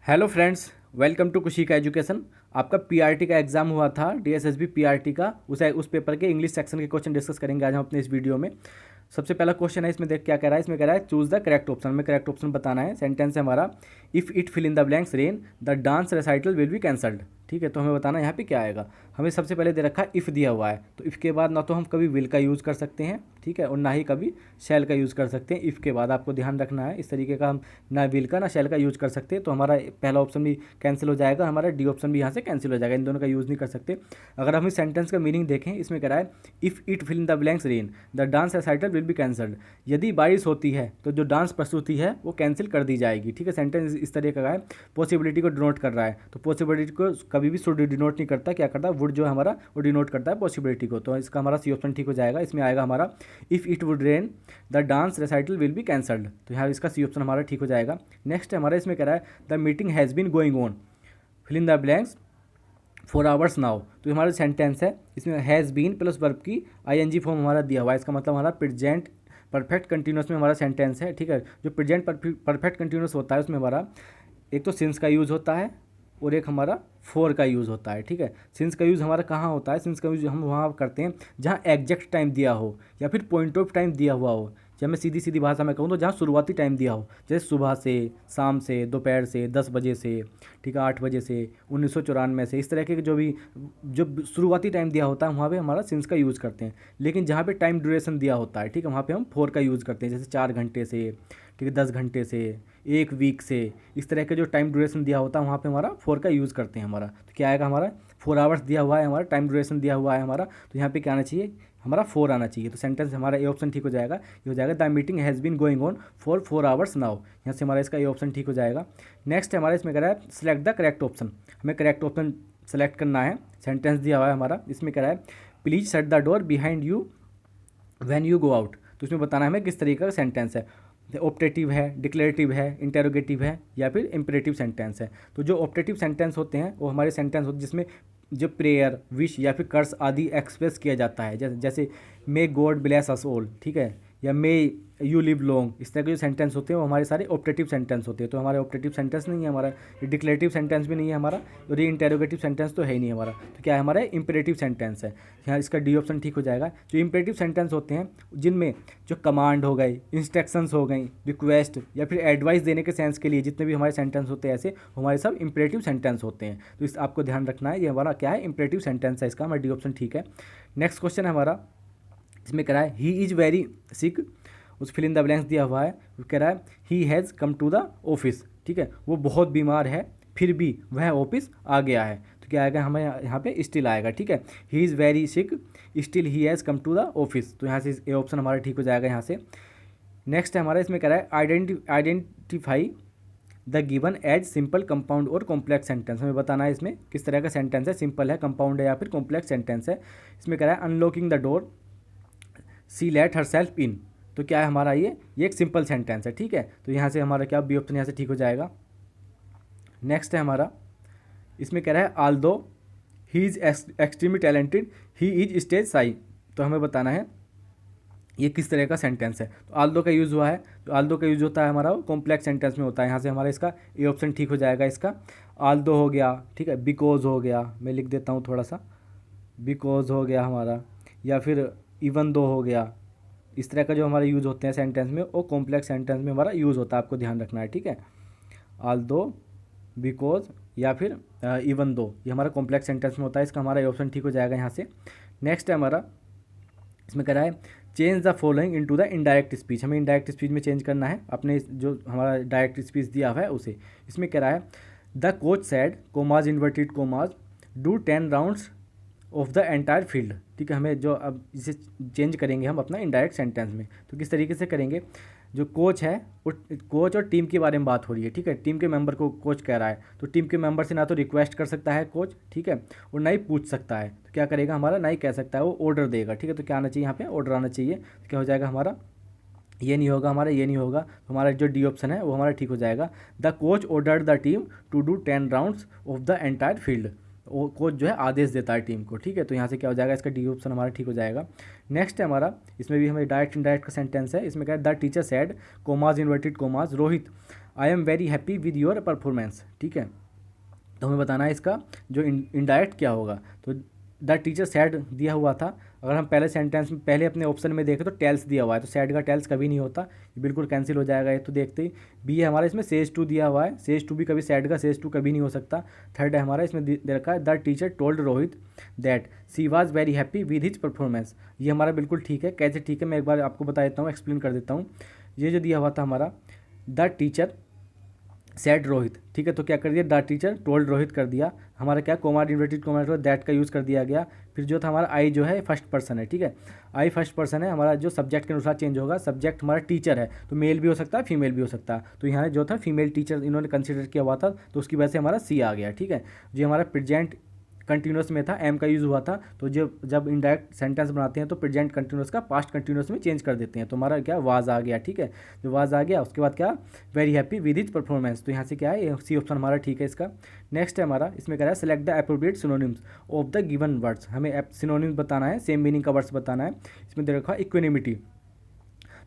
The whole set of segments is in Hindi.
हेलो फ्रेंड्स, वेलकम टू खुशी का एजुकेशन। आपका पीआरटी का एग्जाम हुआ था, डीएसएसबी पीआरटी का। उस पेपर के इंग्लिश सेक्शन के क्वेश्चन डिस्कस करेंगे आज हम अपने इस वीडियो में। सबसे पहला क्वेश्चन है, इसमें देख क्या कह रहा है। इसमें कह रहा है चूज द करेक्ट ऑप्शन। हमें करेक्ट ऑप्शन बताना है। सेंटेंस है हमारा, if it fill in the blanks rain the dance recital will be cancelled. ठीक है, तो हमें बताना है यहाँ पे क्या आएगा। हमें सबसे पहले दे रखा है इफ़ दिया हुआ है, तो इफ़ के बाद ना तो हम कभी विल का यूज़ कर सकते हैं, ठीक है, और ना ही कभी शैल का यूज़ कर सकते हैं। इफ़ के बाद आपको ध्यान रखना है, इस तरीके का हम ना विल का ना शैल का यूज़ कर सकते हैं। तो हमारा पहला ऑप्शन भी कैंसिल हो जाएगा, हमारा डी ऑप्शन भी यहाँ से कैंसिल हो जाएगा। इन दोनों का यूज़ नहीं कर सकते। अगर हम इस सेंटेंस का मीनिंग देखें, इसमें कह रहा है if it fill in the blanks rain the dance recital will be cancelled. यदि बारिश होती है तो जो डांस प्रस्तुति है वो कैंसिल कर दी जाएगी। ठीक है, सेंटेंस इस तरह का है, पॉसिबिलिटी को डिनोट कर रहा है। तो पॉसिबिलिटी को कभी भी शुड डिनोट नहीं करता, क्या करता है, वुड जो है हमारा वो डिनोट करता है पॉसिबिलिटी को। तो इसका हमारा सी ऑप्शन ठीक हो जाएगा। इसमें आएगा हमारा if it would rain the dance recital will be cancelled. तो यहाँ इसका सी ऑप्शन हमारा ठीक हो जाएगा। नेक्स्ट हमारा इसमें कह रहा है the meeting has been going on fill in the blanks 4 hours now. तो हमारा सेंटेंस है, इसमें हैज़ बीन प्लस वर्ब की आईएनजी फॉर्म हमारा दिया हुआ है। इसका मतलब हमारा प्रेजेंट परफेक्ट कंटिन्यूस में हमारा सेंटेंस है। ठीक है, जो प्रेजेंट परफेक्ट कंटिन्यूस होता है उसमें हमारा एक तो सिंस का यूज़ होता है और एक हमारा फोर का यूज़ होता है। ठीक है, सिंस का यूज़ हमारा कहाँ होता है, सिंस का यूज़ हम वहाँ करते हैं जहाँ एग्जैक्ट टाइम दिया हो या फिर पॉइंट ऑफ टाइम दिया हुआ हो। जब मैं सीधी सीधी भाषा में कहूँ तो जहाँ शुरुआती टाइम दिया हो, जैसे सुबह से, शाम से, दोपहर से, 10 बजे से, ठीक है, 8 बजे से, 1994 से, इस तरह के जो शुरुआती टाइम दिया होता है वहाँ पे हमारा सिंस का यूज़ करते हैं। लेकिन जहाँ पे टाइम ड्यूरेशन दिया होता है, ठीक है, वहाँ पे हम फोर का यूज़ करते हैं। जैसे 4 घंटे से, ठीक है, 10 घंटे से, 1 वीक से, इस तरह के जो टाइम ड्यूरेशन दिया होता है वहाँ पे हमारा फोर का यूज़ करते हैं हमारा। तो क्या आएगा हमारा, 4 आवर्स दिया हुआ है, हमारा टाइम ड्यूरेशन दिया हुआ है हमारा, तो यहाँ पे क्या आना चाहिए, हमारा फोर आना चाहिए। तो सेंटेंस हमारा ए ऑप्शन ठीक हो जाएगा। ये हो जाएगा the meeting has been going on for 4 hours now. यहाँ से हमारा इसका ए ऑप्शन ठीक हो जाएगा। नेक्स्ट हमारा इसमें कह रहा है सिलेक्ट द करेक्ट ऑप्शन। हमें करेक्ट ऑप्शन सेलेक्ट करना है। सेंटेंस दिया हुआ है हमारा, इसमें कह रहा है please shut the door behind you when you go out. तो इसमें बताना है हमें किस तरीके का सेंटेंस है, ऑप्टेटिव है, डिक्लेरेटिव है, इंटेरोगेटिव है या फिर इंपरेटिव सेंटेंस है। तो जो ऑप्टेटिव सेंटेंस होते हैं वो हमारे सेंटेंस होते हैं जिसमें जो प्रेयर, विश या फिर कर्स आदि एक्सप्रेस किया जाता है। जैसे may God bless us all, ठीक है, या मे यू लिव लॉन्ग, इस तरह के जो सेंटेंस होते हैं वो हमारे सारे ऑप्टेटिव सेंटेंस होते हैं। तो हमारे ऑप्टेटिव सेंटेंस नहीं है हमारा, ये डिक्लेरेटिव सेंटेंस भी नहीं है हमारा, और ये इंटेरोगेटिव सेंटेंस तो है ही नहीं हमारा। तो क्या है हमारा, इंपेरेटिव सेंटेंस है। यहाँ इसका डी ऑप्शन ठीक हो जाएगा। जो इंपेरेटिव सेंटेंस होते हैं जिनमें जो कमांड हो गई, इंस्ट्रक्शंस हो गई, रिक्वेस्ट या फिर एडवाइस देने के सेंस के लिए जितने भी हमारे सेंटेंस होते हैं ऐसे हमारे सब इंपेरेटिव सेंटेंस होते हैं। तो इस आपको ध्यान रखना है, ये हमारा क्या है, इंपेरेटिव सेंटेंस है। इसका हमारा डी ऑप्शन ठीक है। नेक्स्ट क्वेश्चन है हमारा, इसमें कह रहा है ही इज़ वेरी सिक। उस फिल इन द ब्लैंक्स दिया हुआ है, कह रहा है he has come to the office. ठीक है, वो बहुत बीमार है फिर भी वह ऑफिस आ गया है। तो क्या आएगा, हमें यहाँ पे स्टिल आएगा। ठीक है, he is very sick still he has come to the office. तो यहाँ से ए ऑप्शन हमारा ठीक हो जाएगा यहाँ से। नेक्स्ट है हमारा, इसमें कह रहा है identify the given as simple, compound और कॉम्प्लेक्स सेंटेंस। हमें बताना है इसमें किस तरह का सेंटेंस है, सिंपल है, कंपाउंड है या फिर कॉम्प्लेक्स सेंटेंस है। इसमें कह रहा है unlocking the door she let herself in. तो क्या है हमारा, ये एक सिंपल सेंटेंस है। ठीक है, तो यहाँ से हमारा क्या बी ऑप्शन यहाँ से ठीक हो जाएगा। नेक्स्ट है हमारा, इसमें कह रहा है आल दो he is extremely talented he is stage Sai. तो हमें बताना है ये किस तरह का सेंटेंस है। तो आल दो का यूज़ हुआ है, तो आल दो का यूज़ होता है हमारा कॉम्प्लेक्स सेंटेंस में होता है। यहाँ से हमारा इसका ए ऑप्शन ठीक हो जाएगा। इसका आल दो हो गया, ठीक है, बिकॉज हो गया, मैं लिख देता हूँ थोड़ा सा, बिकॉज हो गया हमारा, या फिर इवन दो हो गया। इस तरह का जो हमारे यूज़ होते हैं सेंटेंस में वो कॉम्प्लेक्स सेंटेंस में हमारा यूज़ होता है, आपको ध्यान रखना है। ठीक है, आल दो, बिकॉज या फिर इवन दो, ये हमारा कॉम्प्लेक्स सेंटेंस में होता है। इसका हमारा ऑप्शन ठीक हो जाएगा यहाँ से। नेक्स्ट है हमारा, इसमें कह रहा है change the following into the indirect speech. हमें इनडायरेक्ट स्पीच में चेंज करना है अपने जो हमारा डायरेक्ट स्पीच दिया हुआ है उसे। इसमें कह रहा है the coach sad commas inverted commas do 10 rounds of the entire field. ठीक है, हमें जो अब इसे चेंज करेंगे हम अपना इनडायरेक्ट सेंटेंस में, तो किस तरीके से करेंगे, जो कोच है वो कोच और टीम के बारे में बात हो रही है। ठीक है, टीम के मेंबर को कोच कह रहा है, तो टीम के मेंबर से ना तो रिक्वेस्ट कर सकता है कोच, ठीक है, और ना ही पूछ सकता है। तो क्या करेगा हमारा, ना ही कह सकता है, वो ऑर्डर देगा। ठीक है, तो क्या आना चाहिए यहाँ पे, ऑर्डर आना चाहिए। तो क्या हो जाएगा हमारा, ये नहीं होगा हमारा, ये नहीं होगा, तो हमारा जो डी ऑप्शन है वो हमारा ठीक हो जाएगा। The coach ordered the team to do 10 rounds of the entire field. वो कोच जो है आदेश देता है टीम को। ठीक है, तो यहाँ से क्या हो जाएगा, इसका डी ऑप्शन हमारा ठीक हो जाएगा। नेक्स्ट है हमारा, इसमें भी हमें डायरेक्ट इनडायरेक्ट का सेंटेंस है। इसमें क्या है, the teacher said commas inverted commas Rohit I am very happy with your performance, ठीक है। तो हमें बताना है इसका जो इनडायरेक्ट क्या होगा। तो द टीचर सैड दिया हुआ था, अगर हम पहले सेंटेंस में पहले अपने ऑप्शन में देखें तो टेल्स दिया हुआ है, तो सैड का टेल्स कभी नहीं होता, ये बिल्कुल कैंसिल हो जाएगा ये तो देखते ही। बी है हमारा इसमें सेज टू दिया हुआ है, सेज टू भी कभी सैड का सेज टू कभी नहीं हो सकता। थर्ड है हमारा इसमें दे रखा है the teacher told Rohit that she was very happy with his performance, ये हमारा बिल्कुल ठीक है। कैसे ठीक है मैं एक बार आपको बता देता हूँ, एक्सप्लेन कर देता हूँ। ये जो दिया हुआ था हमारा द टीचर सेड रोहित, ठीक है, तो क्या कर दिया द टीचर टोल्ड रोहित कर दिया, हमारा क्या कोमा इन्वर्टेड कोमा दैट का यूज़ कर दिया गया। फिर जो था हमारा आई जो है फर्स्ट पर्सन है, ठीक है, आई फर्स्ट पर्सन है, हमारा जो सब्जेक्ट के अनुसार चेंज होगा, सब्जेक्ट हमारा टीचर है तो मेल भी हो सकता है फीमेल भी हो सकता है, तो यहाँ जो था फीमेल टीचर इन्होंने कंसिडर किया हुआ था तो उसकी वजह से हमारा सी आ गया, ठीक है। जो हमारा प्रेजेंट कंटिन्यूस में था एम का यूज़ हुआ था, तो जब इनडायरेक्ट सेंटेंस बनाते हैं तो प्रेजेंट कंटिन्यूस का पास्ट कंटिन्यूस में चेंज कर देते हैं, तो हमारा क्या वाज आ गया, ठीक है। जो वाज आ गया उसके बाद क्या very happy with his performance, तो यहाँ से क्या है सी ऑप्शन हमारा ठीक है इसका। नेक्स्ट है हमारा इसमें कह रहा है select the appropriate synonyms of the given words, हमें सिनोनिम्स बताना है, सेम मीनिंग का वर्ड्स बताना है। इसमें दे रखा है इक्वेनिमिटी,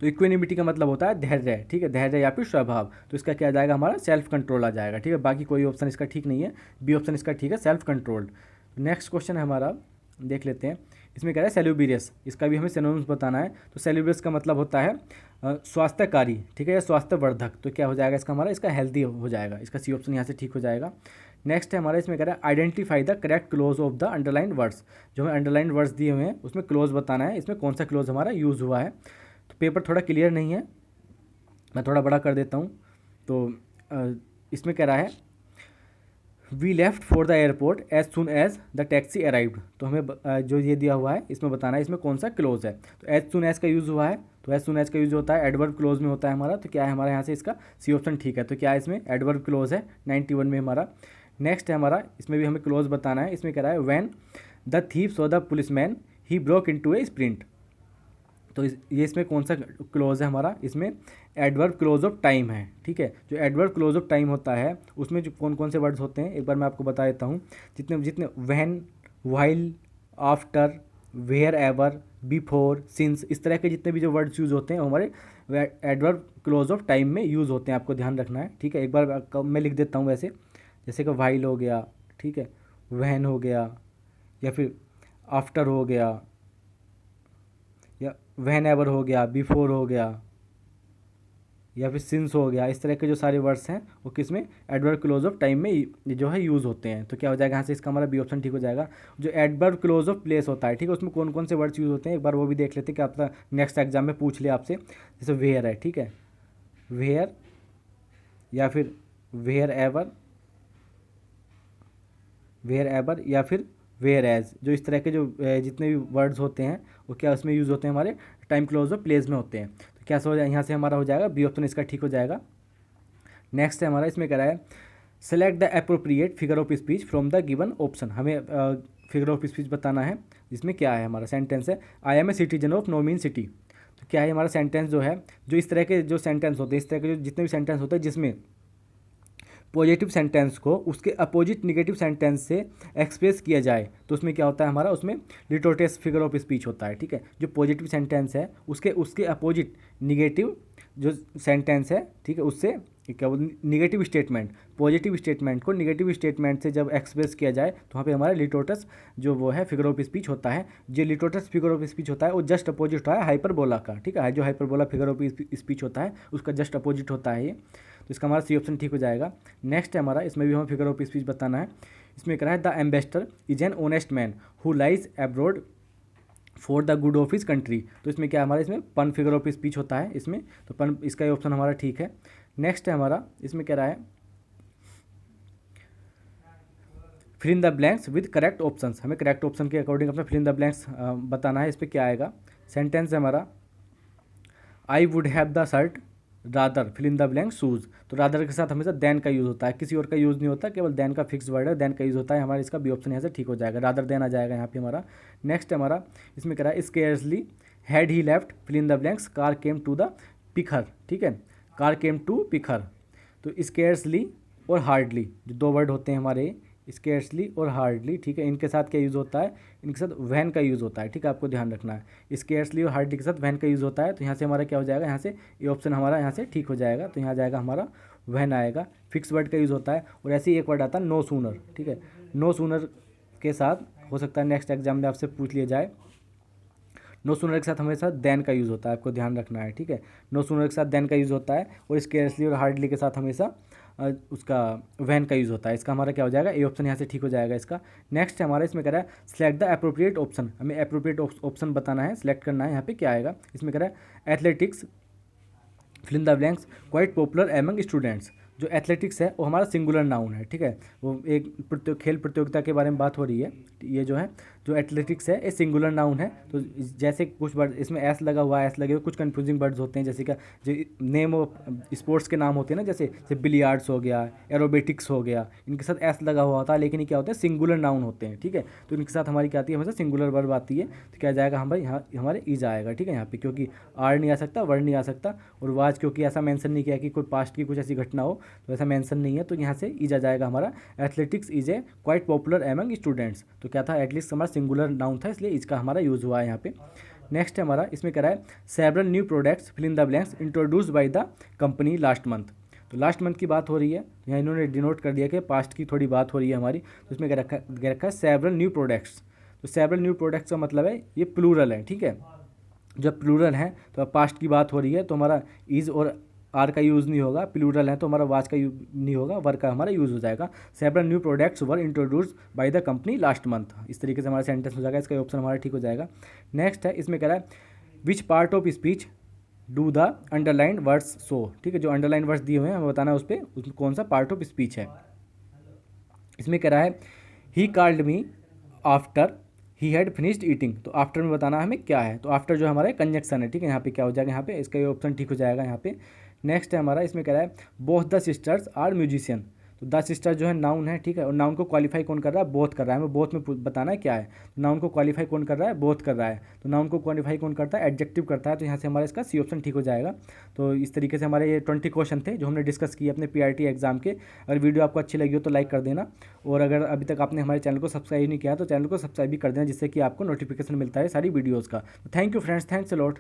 तो इक्वेनिमिटी का मतलब होता है धैर्य, ठीक है, धैर्य या फिर स्वभाव, तो इसका क्या आ जाएगा हमारा सेल्फ कंट्रोल आ जाएगा, ठीक है। बाकी कोई ऑप्शन इसका ठीक नहीं है, बी ऑप्शन इसका ठीक है सेल्फ कंट्रोल्ड। नेक्स्ट क्वेश्चन है हमारा, देख लेते हैं। इसमें कह रहा है सेल्यूबियस, इसका भी हमें सिनोनिम्स बताना है। तो सेल्यूबियस का मतलब होता है स्वास्थ्यकारी, ठीक है, या स्वास्थ्यवर्धक, तो क्या हो जाएगा इसका हमारा इसका हेल्दी हो जाएगा, इसका सी ऑप्शन यहाँ से ठीक हो जाएगा। नेक्स्ट है हमारा इसमें कह रहा है identify the correct close of the underline words, जो हमें अंडरलाइन वर्ड्स दिए हुए हैं उसमें क्लोज बताना है, इसमें कौन सा क्लोज हमारा यूज़ हुआ है। तो पेपर थोड़ा क्लियर नहीं है, मैं थोड़ा बड़ा कर देता हूँ। तो इसमें कह रहा है we left for the airport as soon as the taxi arrived, तो हमें जो ये दिया हुआ है इसमें बताना है इसमें कौन सा क्लोज है। तो एज सुन एज का यूज़ हुआ है, तो एज सुन एज का यूज़ होता है एडवर्ब क्लोज में होता है हमारा, तो क्या है हमारा यहाँ से इसका सी ऑप्शन ठीक है। तो क्या है इसमें एडवर्ब क्लोज है 91 में हमारा। नेक्स्ट है हमारा इसमें भी हमें क्लोज बताना है, इसमें कह रहा है when the thief saw the policeman he broke into A sprint, तो ये इसमें कौन सा क्लोज है हमारा, इसमें एडवर्ब क्लोज ऑफ टाइम है, ठीक है। जो एडवर्ब क्लोज ऑफ टाइम होता है उसमें जो कौन कौन से वर्ड्स होते हैं एक बार मैं आपको बता देता हूँ। जितने जितने when, while, after, wherever, before, since, इस तरह के जितने भी जो वर्ड्स यूज़ होते हैं वो हमारे एडवर्ब क्लोज ऑफ टाइम में यूज़ होते हैं, आपको ध्यान रखना है, ठीक है। एक बार मैं लिख देता हूँ वैसे, जैसे कि व्हाइल हो गया, ठीक है, व्हेन हो गया, या फिर आफ्टर हो गया, या व्हेन एवर हो गया, बिफोर हो गया, या फिर सिंस हो गया, इस तरह के जो सारे वर्ड्स हैं वो किस में एडवर्ब क्लोज ऑफ टाइम में जो है यूज़ होते हैं। तो क्या हो जाएगा यहाँ से इसका हमारा बी ऑप्शन ठीक हो जाएगा। जो एडवर्ब क्लोज ऑफ प्लेस होता है, ठीक है, उसमें कौन कौन से वर्ड्स यूज़ होते हैं एक बार वो भी देख लेते हैं, कि आपका नेक्स्ट एग्जाम में पूछ लिया आपसे। जैसे वेयर है, ठीक है, वेयर, या फिर वेयर एवर, या फिर वेयर एज, जो इस तरह के जो जितने भी वर्ड्स होते हैं वो क्या उसमें यूज़ होते हैं हमारे टाइम क्लोज ऑफ प्लेस में होते हैं। तो क्या हो जाए यहाँ से हमारा हो जाएगा बी ऑप्शन इसका ठीक हो जाएगा। नेक्स्ट है हमारा इसमें कह रहा है select the appropriate figure of speech from the given option, हमें फिगर ऑफ स्पीच बताना है। इसमें क्या है हमारा सेंटेंस है I am a citizen of no mean city, तो क्या है हमारा सेंटेंस जो है, जो इस तरह के जो सेंटेंस होते हैं, इस तरह के जो जितने भी सेंटेंस होते हैं जिसमें पॉजिटिव सेंटेंस को उसके अपोजिट निगेटिव सेंटेंस से एक्सप्रेस किया जाए, तो उसमें क्या होता है हमारा उसमें लिटोटेस फिगर ऑफ स्पीच होता है, ठीक है। जो पॉजिटिव सेंटेंस है उसके अपोजिट निगेटिव जो सेंटेंस है, ठीक है, उससे क्या निगेटिव स्टेटमेंट, पॉजिटिव स्टेटमेंट को निगेटिव स्टेटमेंट से जब एक्सप्रेस किया जाए तो वहाँ पे हमारा लिटोटस जो वो है फिगर ऑफ स्पीच होता है। जो लिटोटस फिगर ऑफ स्पीच होता है वो जस्ट अपोजिट होता है हाइपरबोला का, ठीक है, जो हाइपरबोला फिगर ऑफ स्पीच होता है उसका जस्ट अपोजिट होता है ये, तो इसका हमारा सी ऑप्शन ठीक हो जाएगा। नेक्स्ट है हमारा इसमें भी हमें फिगर ऑफ स्पीच बताना है। इसमें कह रहा है the ambassador is an honest man who lies abroad for the good of his country, तो इसमें क्या हमारा इसमें पन फिगर ऑफ स्पीच होता है इसमें, तो पन इसका ऑप्शन हमारा ठीक है। नेक्स्ट है हमारा इसमें कह रहा है fill in the blanks with correct options, हमें करेक्ट ऑप्शन के अकॉर्डिंग अपना फिल इन द ब्लैंक्स बताना है। इस पर क्या आएगा सेंटेंस है हमारा I would have the shirt rather fill in the blank shoes, तो रादर के साथ हमेशा देन का यूज़ होता है, किसी और का यूज़ नहीं होता, केवल देन का फिक्स वर्ड है, देन का यूज़ होता है हमारा, इसका बी ऑप्शन यहाँ से ठीक हो जाएगा, रादर देन आ जाएगा यहाँ पे हमारा। नेक्स्ट हमारा इसमें कह रहा है scarcely had he left fill in the blanks car came to the पिखर, ठीक है, कार केम टू पिखर, तो स्केयर्सली और हार्डली जो दो वर्ड होते हैं हमारे स्केर्सली और हार्डली, ठीक है, इनके साथ क्या यूज़ होता है, इनके साथ वैन का यूज़ होता है, ठीक है, आपको ध्यान रखना है स्केर्सली और हार्डली के साथ वैन का यूज़ होता है। तो यहाँ से हमारा क्या हो जाएगा, यहाँ से ये ऑप्शन हमारा यहाँ से ठीक हो जाएगा, तो यहाँ जाएगा हमारा व्हेन आएगा, फिक्स वर्ड का यूज़ होता है। और ऐसे ही एक वर्ड आता है नो सूनर, ठीक है। नो सूनर के साथ हो सकता है नेक्स्ट एग्जाम में आपसे पूछ लिया जाए। नो सूनर के साथ हमेशा देन का यूज़ होता है, आपको ध्यान रखना है, ठीक है। नो सूनर के साथ देन का यूज़ होता है और स्केर्सली और हार्डली के साथ हमेशा उसका वैन का यूज़ होता है। इसका हमारा क्या हो जाएगा, ए ऑप्शन यहाँ से ठीक हो जाएगा इसका। नेक्स्ट है हमारा, इसमें कह रहा है सेलेक्ट द अप्रोप्रिएट ऑप्शन, हमें अप्रोप्रिएट ऑप्शन बताना है, सेलेक्ट करना है। यहाँ पे क्या आएगा, इसमें कह रहा है athletics fill in the blanks quite popular among students. जो एथलेटिक्स है वो हमारा सिंगुलर नाउन है, ठीक है। वो एक खेल प्रतियोगिता के बारे में बात हो रही है। ये जो है जो एथलेटिक्स है ये सिंगुलर नाउन है। तो जैसे कुछ वर्ड इसमें एस लगा हुआ है, एस लगे हुए कुछ कंफ्यूजिंग वर्ड्स होते हैं, जैसे कि जो नेम ऑफ स्पोर्ट्स के नाम होते हैं ना, जैसे बिलियार्ड्स हो गया, एरोबेटिक्स हो गया, इनके साथ एस लगा हुआ होता है, लेकिन ये क्या होता है, सिंगुलर नाउन होते हैं, ठीक है। तो इनके साथ हमारी क्या आती है, हमेशा सिंगुलर वर्ब आती है। तो क्या जाएगा हम भाई, यहाँ हमारे ईज आएगा, ठीक है। यहाँ पे क्योंकि आर नहीं आ सकता, वर्ड नहीं आ सकता, और वाज क्योंकि ऐसा मेंशन नहीं किया कि कोई पास्ट की कुछ ऐसी घटना हो, तो ऐसा मेंशन नहीं है, तो यहाँ से ईज आ जाएगा हमारा। Athletics is a quite popular among students. तो क्या था, एटलीस्ट हमारा सिंगुलर नाउन था, इसलिए इसका हमारा यूज़ हुआ है यहाँ पे। नेक्स्ट है हमारा, इसमें कह रहा है several new products fill in the blanks introduce by the company last month. तो लास्ट मंथ की बात हो रही है, तो यहाँ इन्होंने डिनोट कर दिया कि पास्ट की थोड़ी बात हो रही है हमारी। तो इसमें कह रखा है सेवरल न्यू प्रोडक्ट्स। तो सेवरल न्यू प्रोडक्ट्स का मतलब है ये प्लूरल है, ठीक है। जब प्लूरल है तो पास्ट की बात हो रही है, तो हमारा इज और आर का यूज़ नहीं होगा। प्लूरल है तो हमारा वाज का यूज नहीं होगा, वर का हमारा यूज़ हो जाएगा। Several new products were introduce by the company last month. इस तरीके से हमारा सेंटेंस हो जाएगा, इसका ऑप्शन हमारा ठीक हो जाएगा। नेक्स्ट है, इसमें कह रहा है which part of speech do the underline words so, ठीक है। जो अंडरलाइन वर्ड्स दिए हुए हैं हमें बताना है उस पर कौन सा पार्ट ऑफ स्पीच है। इसमें कह रहा है he called me after he had finished eating. तो आफ्टर में बताना हमें क्या है, तो आफ्टर जो हमारा कंजक्शन है, ठीक है। यहाँ पे क्या हो जाएगा, यहाँ पे इसका ये ऑप्शन ठीक हो जाएगा यहाँ पे। नेक्स्ट है हमारा, इसमें कह रहा है both the sisters are musician. तो द सिस्टर जो है नाउन है, ठीक है। और नाउन को क्वालिफाई कौन कर रहा है, बोथ कर रहा है। हमें बोथ में बताना है क्या है। तो नाउन को क्वालिफाई कौन कर रहा है, बोथ कर रहा है। तो नाउन को क्वालिफाई कौन करता है, एडजेक्टिव करता है। तो यहाँ से हमारा इसका सी ऑप्शन ठीक हो जाएगा। तो इस तरीके से हमारे ये 20 क्वेश्चन थे जो हमने डिस्कस किए अपने पीआरटी एग्जाम के। अगर वीडियो आपको अच्छी लगी हो तो लाइक कर देना, और अगर अभी तक आपने हमारे चैनल को सब्सक्राइब नहीं किया तो चैनल को सब्सक्राइब भी कर देना, जिससे कि आपको नोटिफिकेशन मिलता है सारी वीडियोज़ का। तो thank you friends, thanks a lot.